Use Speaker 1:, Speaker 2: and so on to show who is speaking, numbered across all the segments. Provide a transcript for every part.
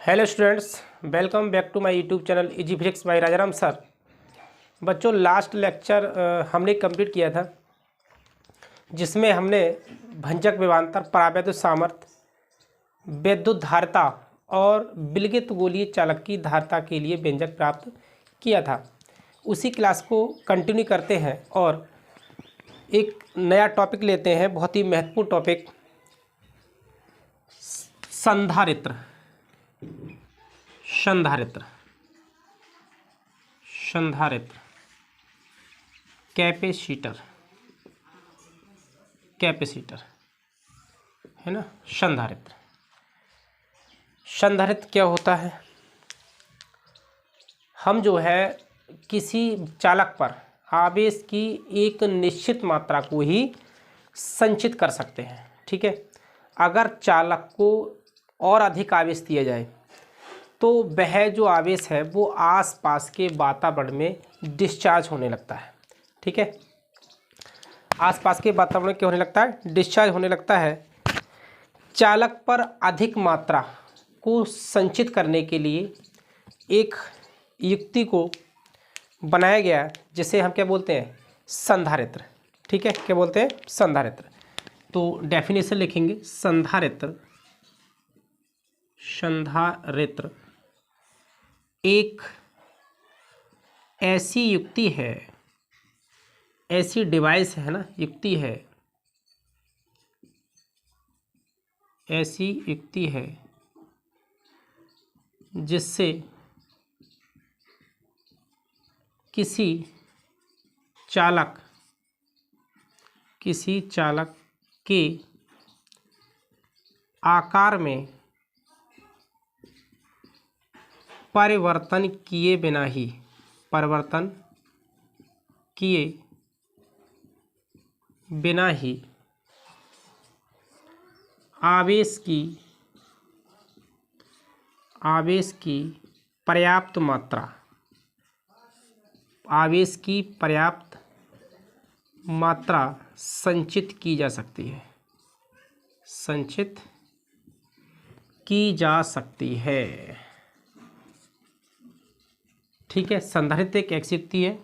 Speaker 1: Hello students, welcome back to my YouTube channel easy physics by Rajaram sir. बच्चों, last lecture हमने complete किया था जिसमें हमने भंजक विभवांतर, परावैद्युत सामर्थ्य, वैद्युत धारिता और विलगित गोलीय चालक की धारिता के लिए व्यंजक प्राप्त किया था। उसी क्लास को कंटिन्यू करते हैं और एक नया टॉपिक लेते हैं, बहुत ही महत्वपूर्ण टॉपिक, संधारित्र। संधारित्र, कैपेसिटर है ना। संधारित्र क्या होता है? हम जो है किसी चालक पर आवेश की एक निश्चित मात्रा को ही संचित कर सकते हैं। ठीक है, अगर चालक को और अधिक आवेश दिया जाए तो वह जो आवेश है वो आसपास के वातावरण में डिस्चार्ज होने लगता है। ठीक है, आसपास के वातावरण में क्या होने लगता है? डिस्चार्ज होने लगता है। चालक पर अधिक मात्रा को संचित करने के लिए एक युक्ति को बनाया गया जिसे हम क्या बोलते हैं? संधारित्र। ठीक है, क्या बोलते हैं? संधारित्र। तो डेफिनेशन लिखेंगे, संधारित्र एक ऐसी युक्ति है, ऐसी डिवाइस है ना, युक्ति है, ऐसी युक्ति है जिससे किसी चालक के आकार में परिवर्तन किए बिना ही आवेश की पर्याप्त मात्रा संचित की जा सकती है। ठीक है, संधारित्र एक ऐसी युक्ति है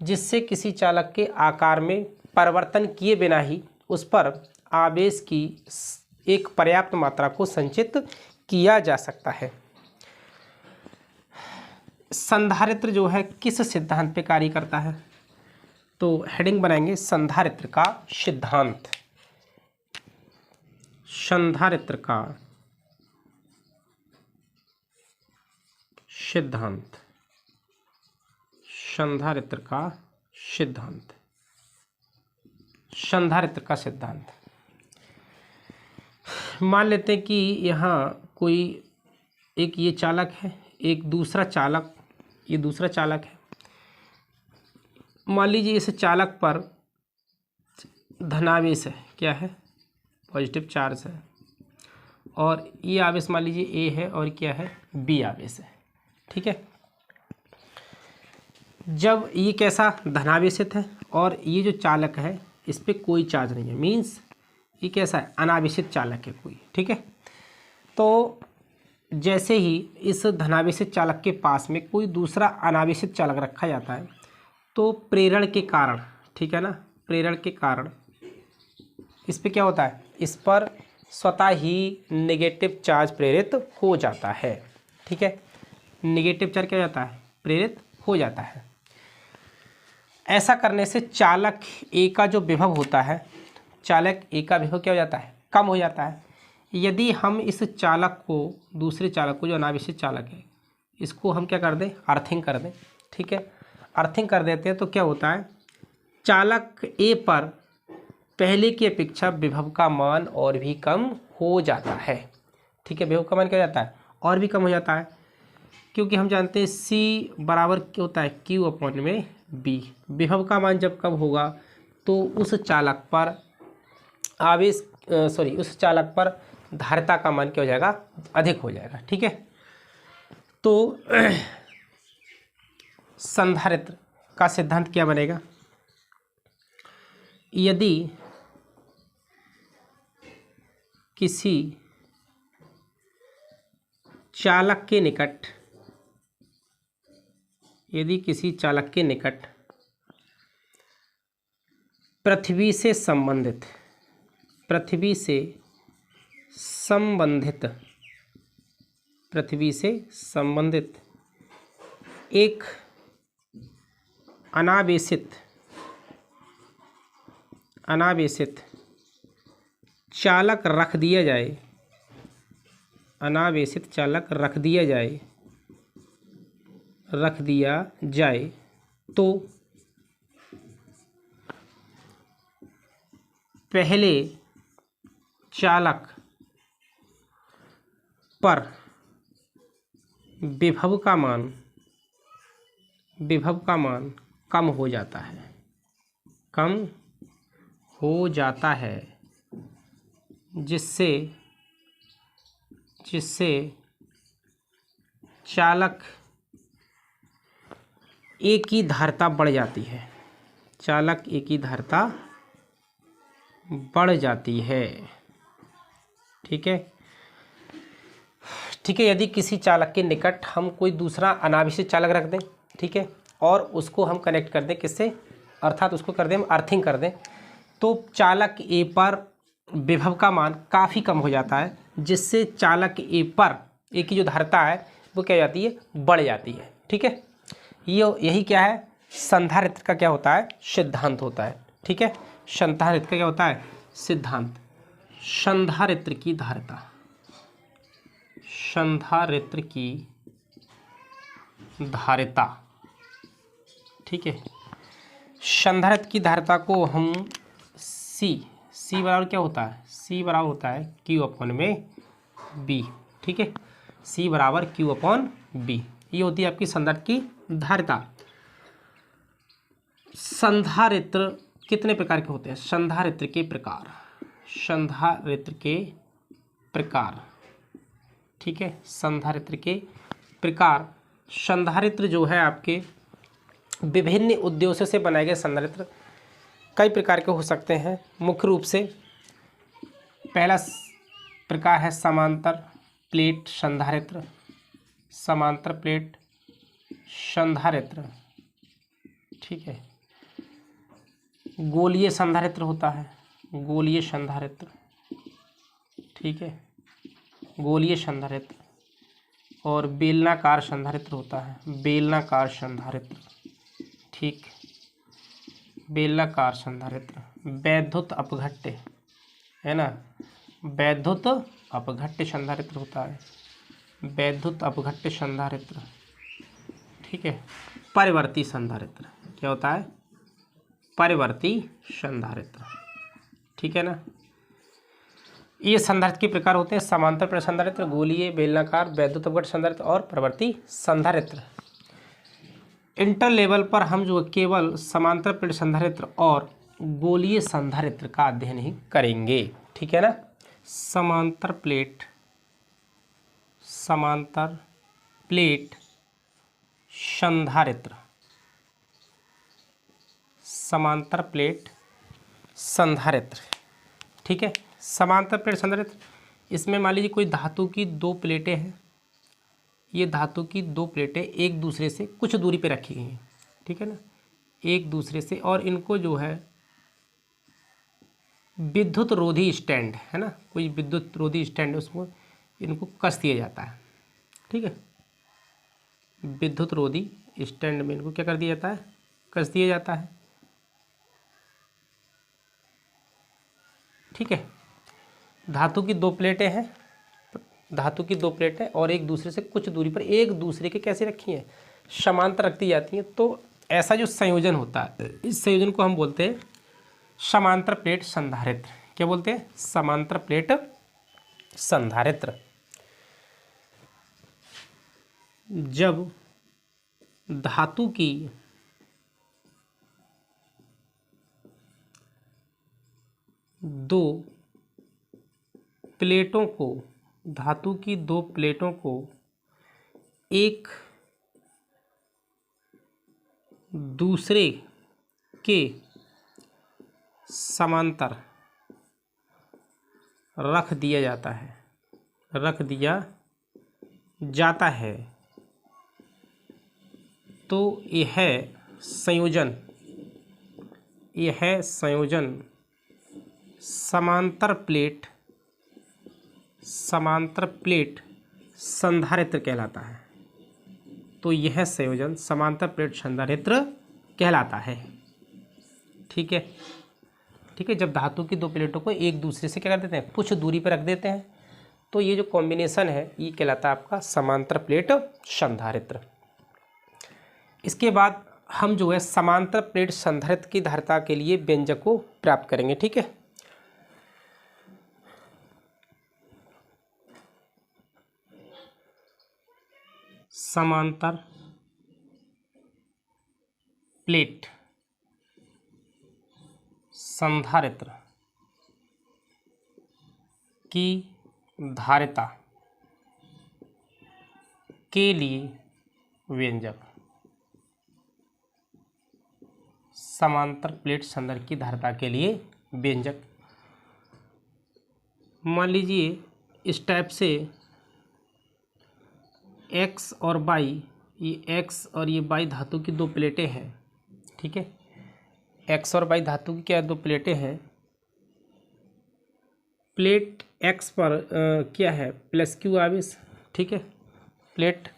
Speaker 1: जिससे किसी चालक के आकार में परिवर्तन किए बिना ही उस पर आवेश की एक पर्याप्त मात्रा को संचित किया जा सकता है। संधारित्र जो है किस सिद्धांत पे कार्य करता है? तो हेडिंग बनाएंगे, संधारित्र का सिद्धांत। संधारित्र का सिद्धांत। मान लेते हैं कि यहाँ कोई एक ये चालक है, एक दूसरा चालक, ये दूसरा चालक है। मान लीजिए इस चालक पर धनावेश है, क्या है? पॉजिटिव चार्ज है, और ये आवेश मान लीजिए A है और क्या है? B आवेश है। ठीक है, जब ये कैसा? धनावेशित है, और ये जो चालक है इस पर कोई चार्ज नहीं है, मीन्स ये कैसा है? अनावेशित चालक है कोई। ठीक है, तो जैसे ही इस धनावेशित चालक के पास में कोई दूसरा अनावेशित चालक रखा जाता है तो प्रेरण के कारण, ठीक है ना, प्रेरण के कारण इस पर क्या होता है? इस पर स्वतः ही नेगेटिव चार्ज प्रेरित हो जाता है। ठीक है, नेगेटिव चार्ज क्या हो जाता है? प्रेरित हो जाता है। ऐसा करने से चालक A का जो विभव होता है, चालक A का विभव क्या हो जाता है? कम हो जाता है। यदि हम इस चालक को, दूसरे चालक को, जो अनावेशित चालक है, इसको हम क्या कर दें? अर्थिंग कर दें। ठीक है, अर्थिंग कर देते हैं तो क्या होता है? चालक A पर पहले की अपेक्षा विभव का मान और भी कम हो जाता है। ठीक है, विभव का मान क्या हो जाता है? और भी कम हो जाता है, क्योंकि हम जानते हैं C बराबर क्या होता है? Q/B। विभव का मान जब कम होगा तो उस चालक पर धारिता का मान क्या हो जाएगा? अधिक हो जाएगा। ठीक है, तो संधारित्र का सिद्धांत क्या बनेगा? यदि किसी चालक के निकट, यदि किसी चालक के निकट पृथ्वी से संबंधित, पृथ्वी से संबंधित, पृथ्वी से संबंधित एक अनावेशित, अनावेशित चालक रख दिया जाए, अनावेशित चालक रख दिया जाए, रख दिया जाए तो पहले चालक पर विभव का मान, विभव का मान कम हो जाता है, कम हो जाता है, जिससे, जिससे चालक ए की धारिता बढ़ जाती है, चालक ए की धारिता बढ़ जाती है। ठीक है, ठीक है। यदि किसी चालक के निकट हम कोई दूसरा अनावेशित चालक रख दें, ठीक है, और उसको हम कनेक्ट कर दें किससे, अर्थात उसको कर दें हम अर्थिंग कर दें, तो चालक ए पर विभव का मान काफ़ी कम हो जाता है, जिससे चालक ए पर ए की जो धारिता है वो क्या हो जाती है, बढ़ जाती है। ठीक है, ये यही क्या है, संधारित्र का क्या होता है, सिद्धांत होता है। ठीक है, संधारित्र का क्या होता है, सिद्धांत। संधारित्र की धारिता, संधारित्र की धारिता, ठीक है, संधारित्र की धारिता को हम सी बराबर क्या होता है, सी बराबर होता है क्यू अपॉन में बी। ठीक है, सी बराबर क्यू अपॉन बी, ये होती है आपकी संधारित्र की धारिता। संधारित्र कितने प्रकार के होते हैं, संधारित्र के प्रकार, संधारित्र के प्रकार। ठीक है, संधारित्र के प्रकार। संधारित्र जो है आपके विभिन्न उद्देश्यों से बनाए गए संधारित्र कई प्रकार के हो सकते हैं। मुख्य रूप से पहला प्रकार है समांतर प्लेट संधारित्र, समांतर प्लेट संधारित्र। ठीक है, गोलीय संधारित्र होता है, गोलीय संधारित्र। ठीक है, गोलीय संधारित्र। और बेलनाकार संधारित्र होता है, बेलनाकार संधारित्र। ठीक, बेलनाकार संधारित्र। वैद्युत अपघट्य है ना, वैद्युत अपघट्य संधारित्र होता है, वैद्युत अपघट्य संधारित्र। ठीक है, परिवर्ती संधारित्र क्या होता है, परिवर्ती संधारित्र। ठीक है ना, ये संधारित्र के प्रकार होते हैं समांतर प्लेट संधारित्र, गोलीय, बेलनाकार, वैद्युत अपघट्य संधारित्र और परिवर्ती संधारित्र। इंटर लेवल पर हम जो केवल समांतर प्लेट संधारित्र और गोलीय संधारित्र का अध्ययन ही करेंगे। ठीक है ना, समांतर प्लेट, समांतर प्लेट संधारित्र, समांतर प्लेट संधारित्र। ठीक है, समांतर प्लेट संधारित्र, इसमें मान लीजिए कोई धातु की दो प्लेटें हैं, ये धातु की दो प्लेटें एक दूसरे से कुछ दूरी पे रखी गई हैं। ठीक है ना, एक दूसरे से, और इनको जो है विद्युत रोधी स्टैंड है ना, कोई विद्युत रोधी स्टैंड है, उसमें इनको कस दिया जाता है। ठीक है, विद्युत रोधी स्टैंड में इनको क्या कर दिया जाता है, कस दिया जाता है। ठीक है, धातु की दो प्लेटें हैं, धातु की दो प्लेटें और एक दूसरे से कुछ दूरी पर एक दूसरे के कैसे रखी हैं, समांतर रख दी जाती हैं। तो ऐसा जो संयोजन होता है, इस संयोजन को हम बोलते हैं समांतर प्लेट संधारित्र। क्या बोलते हैं, समांतर प्लेट संधारित्र। जब धातु की दो प्लेटों को, धातु की दो प्लेटों को एक दूसरे के समांतर रख दिया जाता है, रख दिया जाता है तो यह संयोजन समांतर प्लेट संधारित्र कहलाता है। तो यह संयोजन समांतर प्लेट संधारित्र कहलाता है। ठीक है, ठीक है। जब धातु की दो प्लेटों को एक दूसरे से क्या कर देते हैं, कुछ दूरी पर रख देते हैं, तो ये जो कॉम्बिनेशन है ये कहलाता है आपका समांतर प्लेट संधारित्र। इसके बाद हम जो है समांतर प्लेट संधारित्र की धारिता के लिए व्यंजक को प्राप्त करेंगे। ठीक है, समांतर प्लेट संधारित्र की धारिता के लिए व्यंजक। समांतर प्लेट संधारित्र की धारिता के लिए व्यंजक। मान लीजिए इस टाइप से x और y, ये x और ये y धातु की दो प्लेटें हैं। ठीक है, x और y धातु की क्या दो प्लेटें हैं। प्लेट x पर क्या है, प्लस क्यू आवेश। ठीक है, प्लेट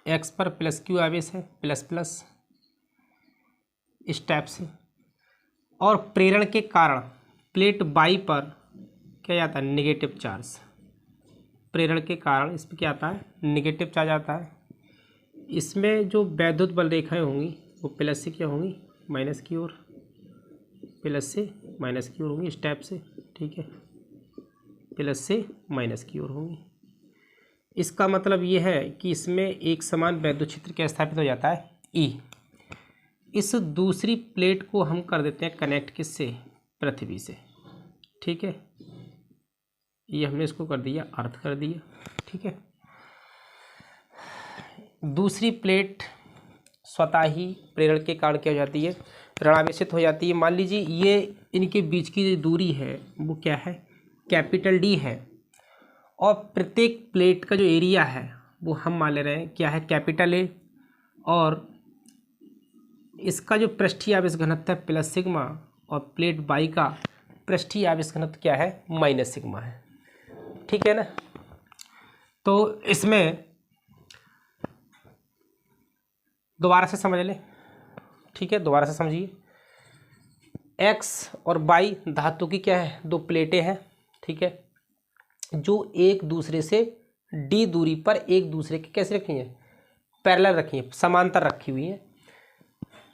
Speaker 1: x पर प्लस क्यू आवेश है, प्लस प्लस इस टाइप से। और प्रेरण के कारण प्लेट y पर क्या जाता है, नेगेटिव चार्ज। प्रेरण के कारण इस पर क्या आता है, नेगेटिव चार्ज आता है। इसमें जो वैद्युत बल रेखाएं होंगी वो प्लस से क्या होंगी, माइनस की ओर, प्लस से माइनस की ओर होंगी इस टाइप से। ठीक है, प्लस से माइनस की ओर होंगी। इसका मतलब ये है कि इसमें एक समान वैद्युत क्षेत्र क्या स्थापित हो जाता है, E। इस दूसरी प्लेट को हम कर देते हैं कनेक्ट किससे, पृथ्वी से। ठीक है, ये हमने इसको कर दिया, अर्थ कर दिया। ठीक है, दूसरी प्लेट स्वतः ही प्रेरण के कारण क्या हो जाती है, ऋणावेशित हो जाती है। मान लीजिए ये इनके बीच की जो दूरी है वो क्या है, कैपिटल D है। और प्रत्येक प्लेट का जो एरिया है वो हम मान ले रहे हैं क्या है, कैपिटल A। और इसका जो पृष्ठीय आवेश घनत्व है प्लस सिग्मा, और प्लेट बाई का पृष्ठीय आवेश घनत्व क्या है, माइनस सिग्मा है। ठीक है ना। तो इसमें दोबारा से समझ लें। ठीक है, दोबारा से समझिए। x और y धातु की क्या है, दो प्लेटें हैं। ठीक है, जो एक दूसरे से d दूरी पर एक दूसरे के कैसे रखी हैं, पैरेलल रखी हैं, समांतर रखी हुई हैं।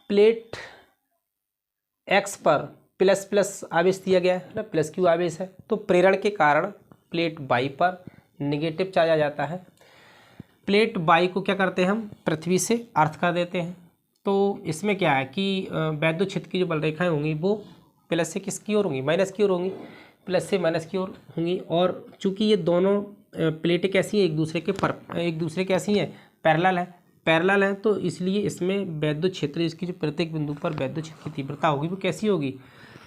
Speaker 1: प्लेट x पर प्लस प्लस आवेश दिया गया है ना, प्लस क्यू आवेश है। तो प्रेरण के कारण प्लेट y पर नेगेटिव चार्ज आ जाता है। प्लेट y को क्या करते हैं हम, पृथ्वी से अर्थ कर देते हैं। तो इसमें क्या है कि वैद्युत क्षेत्र की जो बल रेखाएं होंगी वो प्लस से किसकी ओर होंगी, माइनस की ओर होंगी, प्लस से माइनस की ओर होंगी। और चूंकि ये दोनों प्लेटें कैसी हैं, एक दूसरे कैसी हैं, पैरेलल है, तो इसलिए इसमें वैद्युत क्षेत्र, इसकी जो प्रत्येक बिंदु पर वैद्युत क्षेत्र की तीव्रता होगी वो कैसी होगी,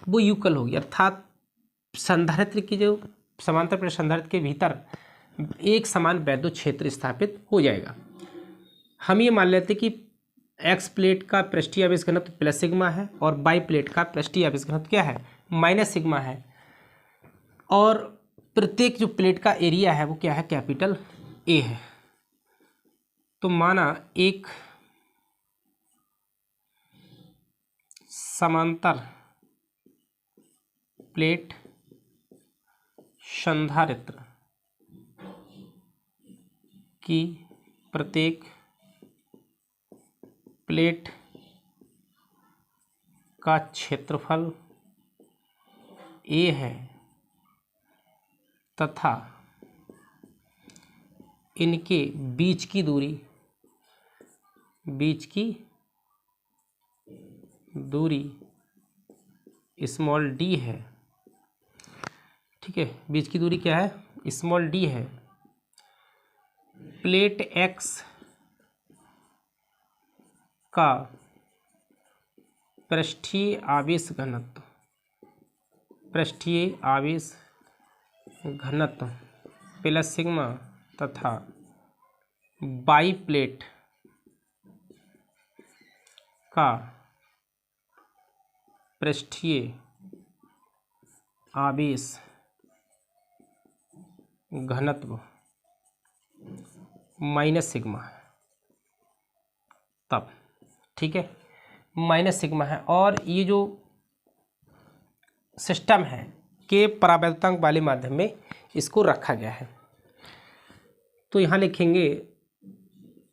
Speaker 1: वो युगल होगी। अर्थात संधारित्र की जो समांतर प्लेट संधारित्र के भीतर एक समान वैद्युत क्षेत्र स्थापित हो जाएगा। हम ये मान लेते कि एक्स प्लेट का पृष्ठीय आवेश घनत्व प्लस सिग्मा है और बाई प्लेट का पृष्ठीय आवेश घनत्व क्या है, माइनस सिग्मा है। और प्रत्येक जो प्लेट का एरिया है वो क्या है, कैपिटल ए है। तो माना एक समांतर प्लेट संधारित्र की प्रत्येक प्लेट का क्षेत्रफल A है तथा इनके बीच की दूरी स्मॉल d है। ठीक है, बीच की दूरी क्या है, स्मॉल d है। प्लेट X का पृष्ठीय आवेश घनत्व प्लस सिग्मा तथा बाईप्लेट का पृष्ठीय आवेश घनत्व माइनस सिग्मा, तब ठीक है माइनस सिग्मा है। और ये जो सिस्टम है के परावैद्युतांक वाले माध्यम में इसको रखा गया है। तो यहाँ लिखेंगे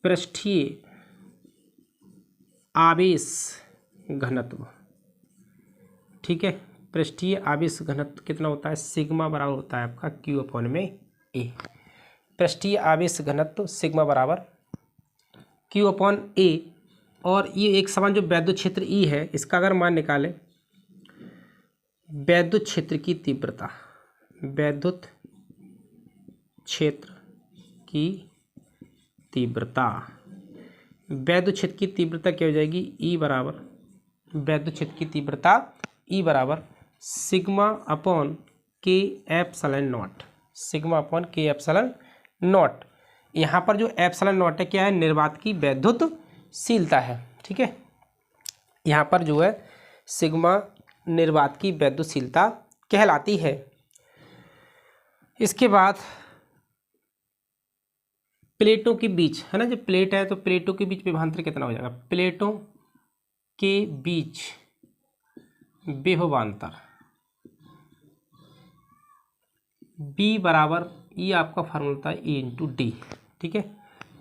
Speaker 1: पृष्ठीय आवेश घनत्व, ठीक है। पृष्ठीय आवेश घनत्व कितना होता है, सिग्मा बराबर होता है आपका क्यू अपॉन में ए। पृष्ठीय आवेश घनत्व सिग्मा बराबर क्यू अपॉन ए। और ये एक समान जो वैद्युत क्षेत्र ई है, इसका अगर मान निकालें, वैद्युत क्षेत्र की तीव्रता, वैद्युत क्षेत्र की तीव्रता, वैद्युत क्षेत्र की तीव्रता क्या हो जाएगी, ई बराबर, वैद्युत क्षेत्र की तीव्रता ई बराबर sigma upon K epsilon not, sigma upon K epsilon not. यहाँ पर जो एप्सिलॉन नॉट है क्या है, निर्वात की वैद्युतशीलता है, ठीक है। यहाँ पर जो है सिग्मा निर्वात की वैद्युतशीलता कहलाती है। इसके बाद प्लेटों के बीच है ना, जब प्लेट है तो प्लेटों के बीच विभवांतर कितना हो जाएगा, प्लेटों के बीच विभवांतर बी बराबर, ये आपका फार्मूला था ए इंटू डी, ठीक है।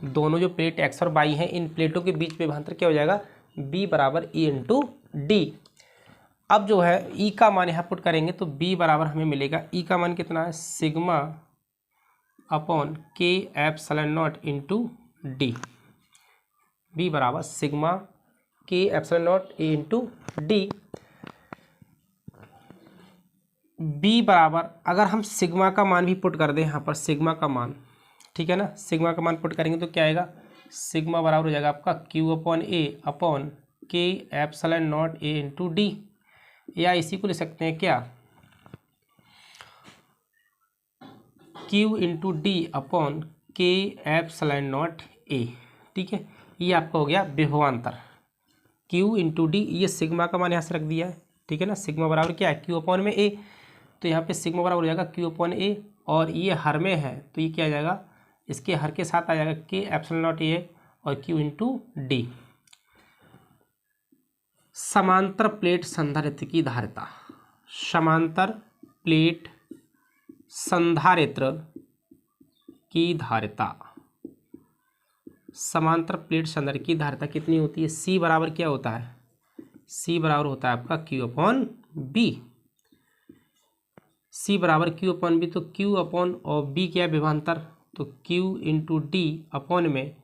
Speaker 1: दोनों जो प्लेट एक्स और वाई हैं, इन प्लेटों के बीच विभवांतर क्या हो जाएगा, बी बराबर ए इंटू डी। अब जो है ई का मान यहाँ पुट करेंगे तो बी बराबर हमें मिलेगा, ई का मान कितना है, sigma upon K epsilon naught into D, B बराबर sigma K epsilon naught A into D. B बराबर अगर हम सिग्मा का मान भी पुट कर दें यहाँ पर, सिग्मा का मान, ठीक है ना, सिग्मा का मान पुट करेंगे तो क्या आएगा, सिग्मा बराबर हो जाएगा आपका Q upon A upon K epsilon naught A into D, या इसी को ले सकते हैं क्या, Q into D upon K epsilon naught ए, ठीक है। ये आपका हो गया विभवांतर क्यू इंटू डी, ये सिग्मा का मान यहाँ से रख दिया है, ठीक है ना। सिग्मा बराबर क्या है, क्यू अपॉन में ए, तो यहाँ पे सिग्मा बराबर हो जाएगा क्यू अपॉन ए, और ये हर में है तो ये क्या आ जाएगा, इसके हर के साथ आ जाएगा के एप्सिलॉन नॉट ए और क्यू इंटू डी। समांतर प्लेट संधारित्र की धारिता, समांतर प्लेट संधारित्र की धारिता, समांतर प्लेट संधारित्र की धारिता कितनी होती है, सी बराबर क्या होता है, सी बराबर होता है आपका क्यू अपॉन बी, सी बराबर क्यू अपॉन बी। तो क्यू अपॉन और बी क्या है विभवांतर, तो क्यू इंटू डी अपॉन में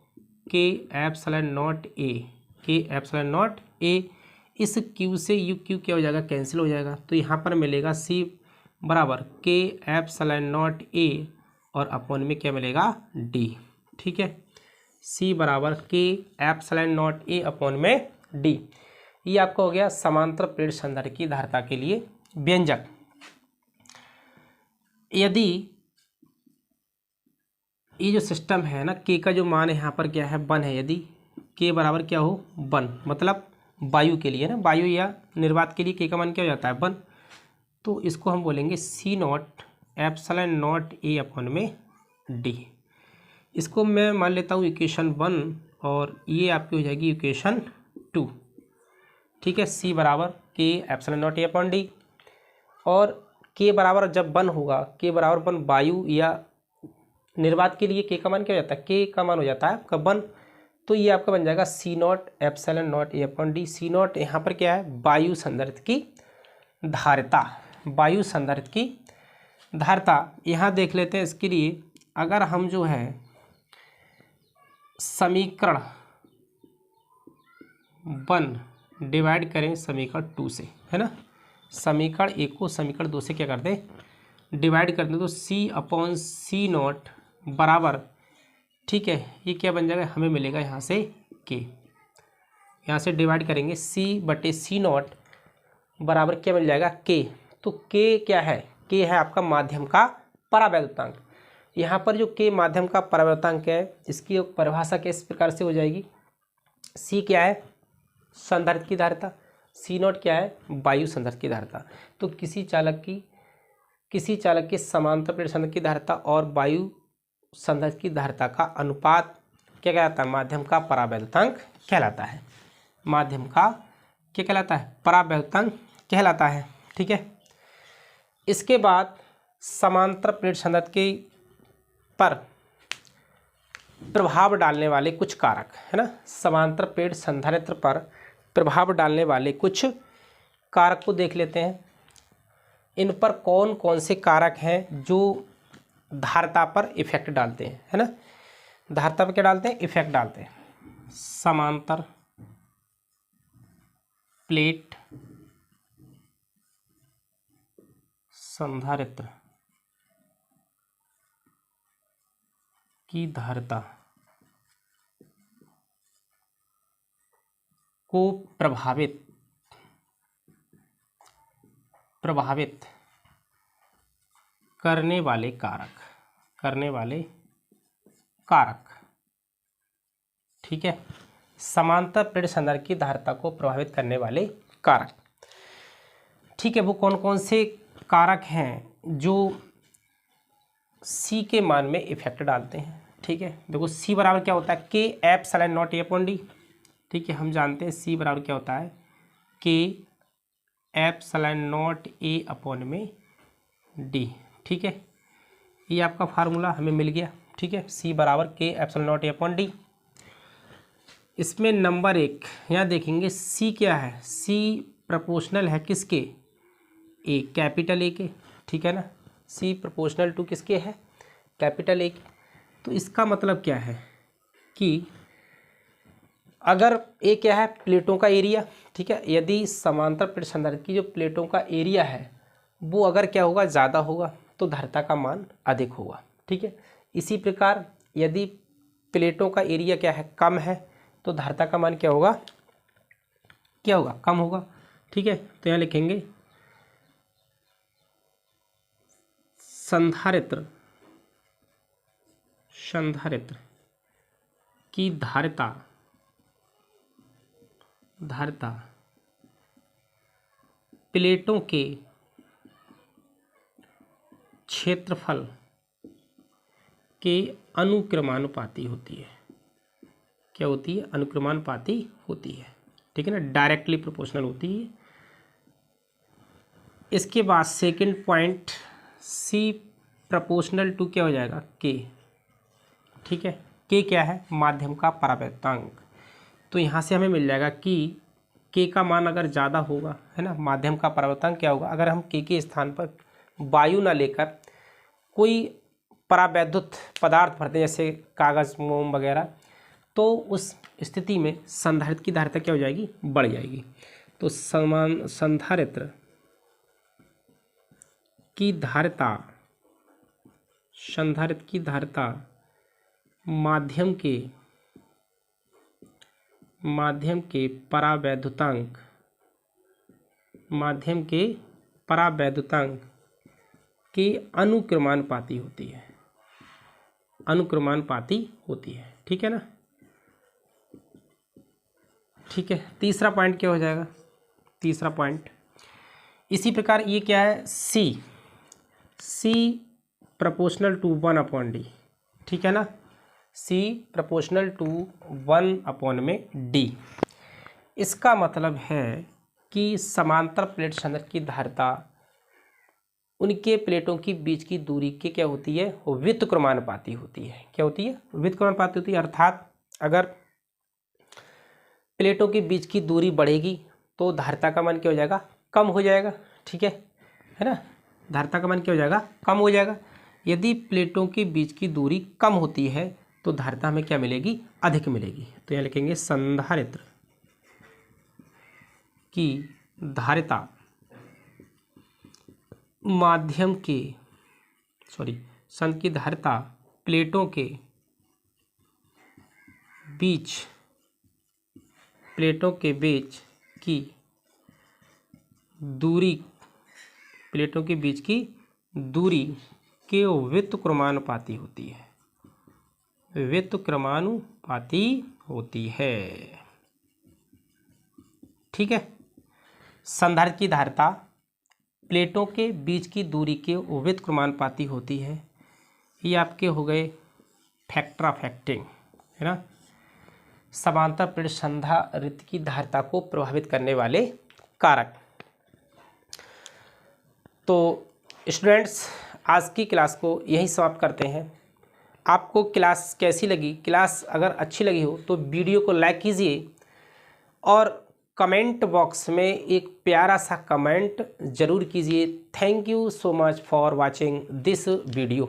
Speaker 1: के एप्सिलॉन नॉट ए, के एप्सिलॉन नॉट ए। इस क्यू से यू क्यू क्या हो जाएगा, कैंसिल हो जाएगा, तो यहाँ पर मिलेगा सी बराबर के एप्सिलॉन नॉट ए और अपॉन में क्या मिलेगा, डी, ठीक है। सी बराबर के एप्सिलॉन नॉट ए अपॉन में डी। ये आपका हो गया समांतर प्लेट संधारित्र की धारिता के लिए व्यंजक। यदि ये जो सिस्टम है ना, के का जो मान है यहाँ पर क्या है, 1 है, यदि के बराबर क्या हो 1, मतलब वायु के लिए ना, वायु या निर्वात के लिए के का मान क्या हो जाता है 1, तो इसको हम बोलेंगे C naught epsilon naught A upon में डी। इसको मैं मान लेता हूँ इक्वेशन 1 और ये आपकी हो जाएगी इक्वेशन 2, ठीक है। सी बराबर के epsilon naught A upon D, और के बराबर जब 1 होगा, के बराबर 1 वायु या निर्वात के लिए के का मान क्या हो जाता है, के का मान हो जाता है आपका 1, तो ये आपका बन जाएगा C naught epsilon naught A upon D. C naught यहाँ पर क्या है, वायु संधारित्र की धारिता, वायु संधारित्र की धारिता। यहाँ देख लेते हैं इसके लिए, अगर हम जो है समीकरण 1 डिवाइड करें समीकरण 2 से, है ना, समीकरण 1 को समीकरण 2 से क्या कर दें, डिवाइड कर दें, तो सी अपॉन सी नॉट बराबर, ठीक है, ये क्या बन जाएगा, हमें मिलेगा यहाँ से के, यहाँ से डिवाइड करेंगे सी बटे सी नॉट बराबर क्या मिल जाएगा के। तो के क्या है, के है आपका माध्यम का परावैद्युतांक। यहाँ पर जो के माध्यम का परावर्तनांक है, इसकी परिभाषा किस प्रकार से हो जाएगी, सी क्या है, संधारित्र की धारिता, सी नॉट क्या है, वायु संधारित्र की धारिता। तो किसी चालक के समांतर प्लेट संधारित्र की धारिता और वायु संधारित्र की धारिता का अनुपात क्या कहलाता है, माध्यम का परावैद्युतांक कहलाता है। माध्यम का क्या कहलाता है, परावैद्युतांक कहलाता है। ठीक है, इसके बाद समांतर प्लेट संधारित्र के पर प्रभाव डालने वाले कुछ कारक है ना, समांतर प्लेट संधारित्र पर प्रभाव डालने वाले कुछ कारक को देख लेते हैं। इन पर कौन कौन से कारक हैं जो धारिता पर इफेक्ट डालते हैं, है ना, धारिता पर क्या डालते हैं, इफेक्ट डालते हैं। समांतर प्लेट संधारित्र की धारिता को प्रभावित करने वाले कारक, ठीक है, समांतर प्लेट संधारित्र की धारिता को प्रभावित करने वाले कारक। ठीक है, वो कौन कौन से कारक हैं जो सी के मान में इफेक्ट डालते हैं। ठीक है, देखो सी बराबर क्या होता है, के epsilon naught A upon D. ठीक है, हम जानते हैं सी बराबर क्या होता है, के एप्सिलॉन नॉट ए अपॉन में डी। ठीक है, ये आपका फार्मूला हमें मिल गया। ठीक है, सी बराबर के epsilon naught A upon D. इसमें नंबर 1 यहाँ देखेंगे, सी क्या है, सी प्रोपोर्शनल है किसके, ए, कैपिटल ए के। ठीक है ना, सी प्रोपोर्शनल टू किसके है, कैपिटल ए के। तो इसका मतलब क्या है कि अगर ए क्या है, प्लेटों का एरिया। ठीक है, यदि समांतर प्लेट संधारित्र की जो प्लेटों का एरिया है वो अगर क्या होगा, ज़्यादा होगा तो धारिता का मान अधिक होगा। ठीक है, इसी प्रकार यदि प्लेटों का एरिया क्या है, कम है, तो धारिता का मान क्या होगा, कम होगा। ठीक है, तो यहाँ लिखेंगे संधारित्र की धारिता प्लेटों के क्षेत्रफल के अनुक्रमानुपाती होती है। क्या होती है, अनुक्रमानुपाती होती है। ठीक है ना, डायरेक्टली प्रोपोर्शनल होती है। इसके बाद second point, C proportional to क्या हो जाएगा, के। ठीक है, के क्या है, माध्यम का परावैद्युतांक। तो यहाँ से हमें मिल जाएगा कि के का मान अगर ज़्यादा होगा, है ना, माध्यम का परावैद्युतांक क्या होगा, अगर हम के स्थान पर वायु ना लेकर कोई परावैद्युत पदार्थ भरते हैं जैसे कागज़, मोम वगैरह, तो उस स्थिति में संधारित्र की धारिता क्या हो जाएगी, बढ़ जाएगी। तो संधारित्र की धारिता माध्यम के परावैद्युतांक के अनुक्रमानुपाती होती है। ठीक है ना, ठीक है। तीसरा पॉइंट क्या हो जाएगा, तीसरा पॉइंट इसी प्रकार ये क्या है, सी प्रोपोर्शनल टू 1 अपॉन डी। ठीक है ना, सी प्रोपोर्शनल टू 1 अपॉन में डी। इसका मतलब है कि समांतर प्लेट संधारित्र की धारिता उनके प्लेटों की बीच की दूरी की क्या होती है, व्युत्क्रमानुपाती होती है। क्या होती है, व्युत्क्रमानुपाती होती है। अर्थात अगर प्लेटों के बीच की दूरी बढ़ेगी तो धारिता का मान क्या हो जाएगा, कम हो जाएगा। ठीक है ना, धारिता का मान क्या हो जाएगा, कम हो जाएगा। यदि प्लेटों के बीच की दूरी कम होती है तो धारिता हमें क्या मिलेगी, अधिक मिलेगी। तो यहाँ लिखेंगे संधारित्र की धारिता संधारित्र की धारिता प्लेटों के बीच की दूरी के व्युत्क्रमानुपाती होती है, व्युत्क्रमानुपाती होती है। ठीक है। संधारित्र की धारिता प्लेटों के बीच की दूरी के व्युत्क्रमानुपाती होती है। ये आपके हो गए फैक्टर अफेक्टिंग, है ना, समांतर प्लेट संधारित्र की धारिता को प्रभावित करने वाले कारक। तो स्टूडेंट्स, आज की क्लास को यहीं समाप्त करते हैं। आपको क्लास कैसी लगी? क्लास अगर अच्छी लगी हो तो वीडियो को लाइक कीजिए और कमेंट बॉक्स में एक प्यारा सा कमेंट ज़रूर कीजिए। Thank you so much for watching this video.